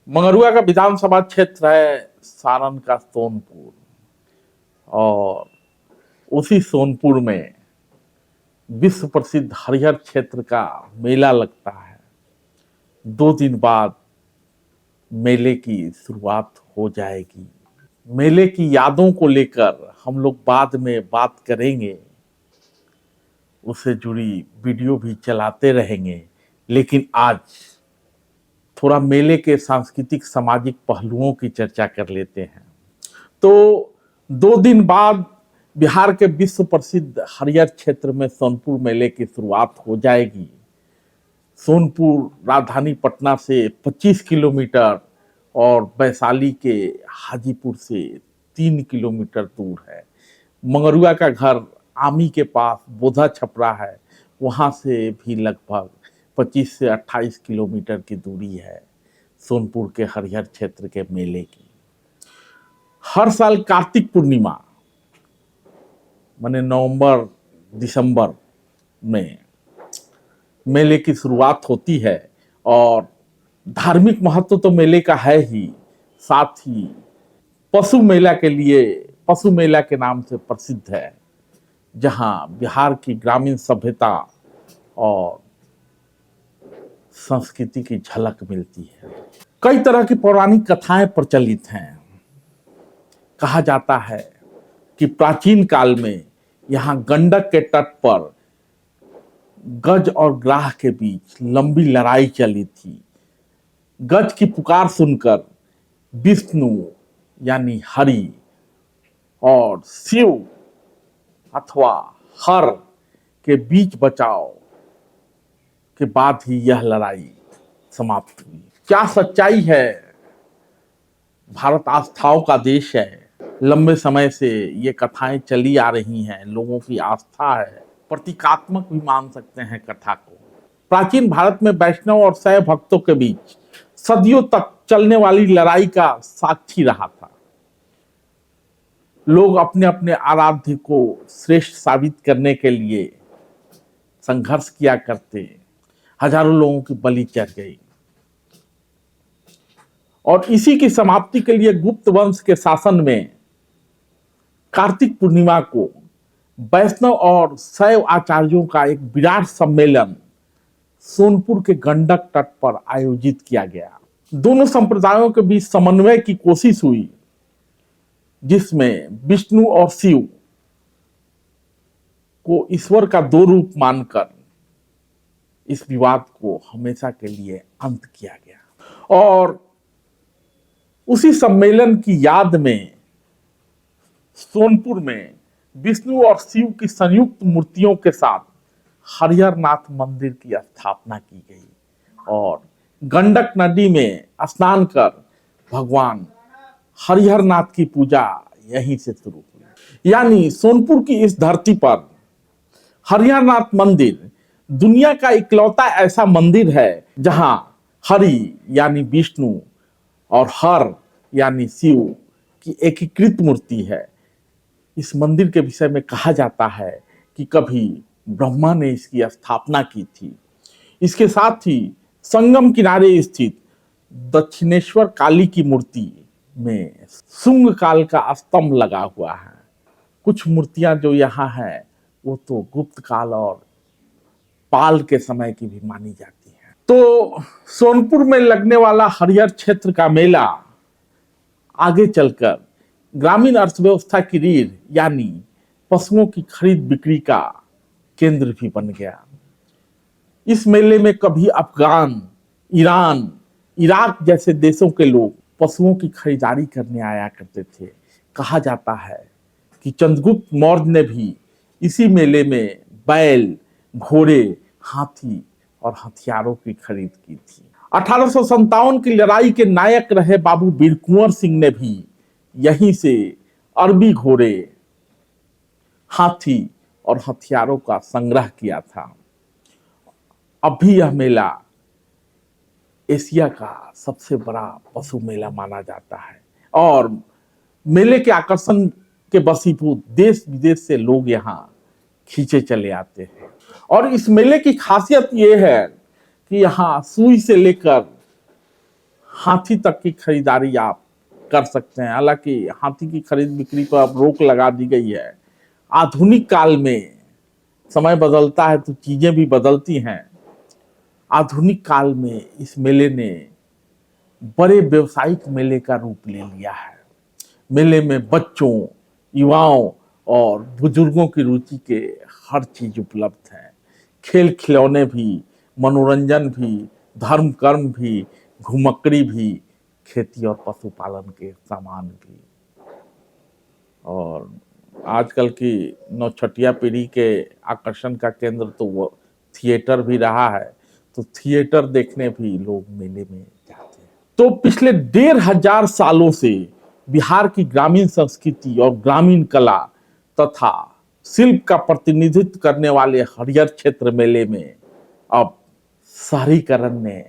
मंगरुआ का विधानसभा क्षेत्र है सारण का सोनपुर। और उसी सोनपुर में विश्व प्रसिद्ध हरिहर क्षेत्र का मेला लगता है। 2 दिन बाद मेले की शुरुआत हो जाएगी। मेले की यादों को लेकर हम लोग बाद में बात करेंगे, उससे जुड़ी वीडियो भी चलाते रहेंगे। लेकिन आज थोड़ा मेले के सांस्कृतिक सामाजिक पहलुओं की चर्चा कर लेते हैं। तो 2 दिन बाद बिहार के विश्व प्रसिद्ध हरिहर क्षेत्र में सोनपुर मेले की शुरुआत हो जाएगी। सोनपुर राजधानी पटना से 25 किलोमीटर और वैशाली के हाजीपुर से 3 किलोमीटर दूर है। मंगरुआ का घर आमी के पास बोधा छपरा है, वहाँ से भी लगभग 25 से 28 किलोमीटर की दूरी है सोनपुर के हरिहर क्षेत्र के मेले की। हर साल कार्तिक पूर्णिमा माने नवंबर दिसंबर में मेले की शुरुआत होती है और धार्मिक महत्व तो मेले का है ही, साथ ही पशु मेला के लिए पशु मेला के नाम से प्रसिद्ध है, जहां बिहार की ग्रामीण सभ्यता और संस्कृति की झलक मिलती है। कई तरह की पौराणिक कथाएं प्रचलित हैं। कहा जाता है कि प्राचीन काल में यहाँ गंडक के तट पर गज और ग्राह के बीच लंबी लड़ाई चली थी। गज की पुकार सुनकर विष्णु यानी हरि और शिव अथवा हर के बीच बचाव के बाद ही यह लड़ाई समाप्त हुई। क्या सच्चाई है? भारत आस्थाओं का देश है। लंबे समय से ये कथाएं चली आ रही हैं, लोगों की आस्था है, प्रतीकात्मक भी मान सकते हैं कथा को। प्राचीन भारत में वैष्णव और शैव भक्तों के बीच सदियों तक चलने वाली लड़ाई का साक्षी रहा था। लोग अपने अपने आराध्य को श्रेष्ठ साबित करने के लिए संघर्ष किया करते। हजारों लोगों की बलि चढ़ गई और इसी की समाप्ति के लिए गुप्त वंश के शासन में कार्तिक पूर्णिमा को वैष्णव और शैव आचार्यों का एक विराट सम्मेलन सोनपुर के गंडक तट पर आयोजित किया गया। दोनों संप्रदायों के बीच समन्वय की कोशिश हुई, जिसमें विष्णु और शिव को ईश्वर का 2 रूप मानकर इस विवाद को हमेशा के लिए अंत किया गया। और उसी सम्मेलन की याद में सोनपुर में विष्णु और शिव की संयुक्त मूर्तियों के साथ हरिहर नाथ मंदिर की स्थापना की गई और गंडक नदी में स्नान कर भगवान हरिहर नाथ की पूजा यहीं से शुरू हुई। यानी सोनपुर की इस धरती पर हरिहर नाथ मंदिर दुनिया का इकलौता ऐसा मंदिर है जहां हरि यानी विष्णु और हर यानी शिव की एकीकृत मूर्ति है। इस मंदिर के विषय में कहा जाता है कि कभी ब्रह्मा ने इसकी स्थापना की थी। इसके साथ ही संगम किनारे स्थित दक्षिणेश्वर काली की मूर्ति में शुंग काल का स्तंभ लगा हुआ है। कुछ मूर्तियां जो यहाँ है वो तो गुप्त काल और पाल के समय की भी मानी जाती है। तो सोनपुर में लगने वाला हरिहर क्षेत्र का मेला आगे चलकर ग्रामीण अर्थव्यवस्था की रीढ़ यानी पशुओं की खरीद बिक्री का केंद्र भी बन गया। इस मेले में कभी अफगान, ईरान, इराक जैसे देशों के लोग पशुओं की खरीदारी करने आया करते थे। कहा जाता है कि चंद्रगुप्त मौर्य ने भी इसी मेले में बैल, घोड़े, हाथी और हथियारों की खरीद की थी। 1857 की लड़ाई के नायक रहे बाबू वीर कुंवर सिंह ने भी यहीं से अरबी घोड़े, हाथी और हथियारों का संग्रह किया था। अब भी यह मेला एशिया का सबसे बड़ा पशु मेला माना जाता है और मेले के आकर्षण के वशीभूत देश विदेश से लोग यहाँ खींचे चले आते हैं। और इस मेले की खासियत ये है कि यहाँ सुई से लेकर हाथी तक की खरीदारी आप कर सकते हैं। हालांकि हाथी की खरीद बिक्री पर अब रोक लगा दी गई है। आधुनिक काल में समय बदलता है तो चीजें भी बदलती हैं। आधुनिक काल में इस मेले ने बड़े व्यवसायिक मेले का रूप ले लिया है। मेले में बच्चों, युवाओं और बुजुर्गों की रुचि के हर चीज उपलब्ध है। खेल खिलौने भी, मनोरंजन भी, धर्म कर्म भी, घुमक्कड़ी भी, खेती और पशुपालन के सामान भी। और आजकल की नौछटिया पीढ़ी के आकर्षण का केंद्र तो वो थिएटर भी रहा है। तो थिएटर देखने भी लोग मेले में जाते हैं। तो पिछले 1500 सालों से बिहार की ग्रामीण संस्कृति और ग्रामीण कला तथा शिल्प का प्रतिनिधित्व करने वाले हरियर क्षेत्र मेले में अब शहरीकरण ने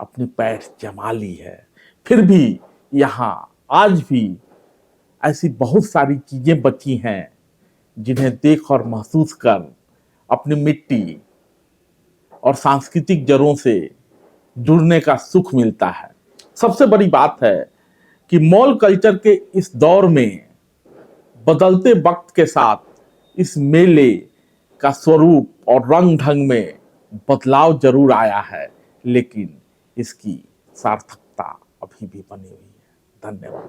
अपनी पैठ जमा ली है। फिर भी यहाँ आज भी ऐसी बहुत सारी चीजें बची हैं जिन्हें देख और महसूस कर अपनी मिट्टी और सांस्कृतिक जड़ों से जुड़ने का सुख मिलता है। सबसे बड़ी बात है कि मॉल कल्चर के इस दौर में बदलते वक्त के साथ इस मेले का स्वरूप और रंग ढंग में बदलाव जरूर आया है, लेकिन इसकी सार्थकता अभी भी बनी हुई है। धन्यवाद।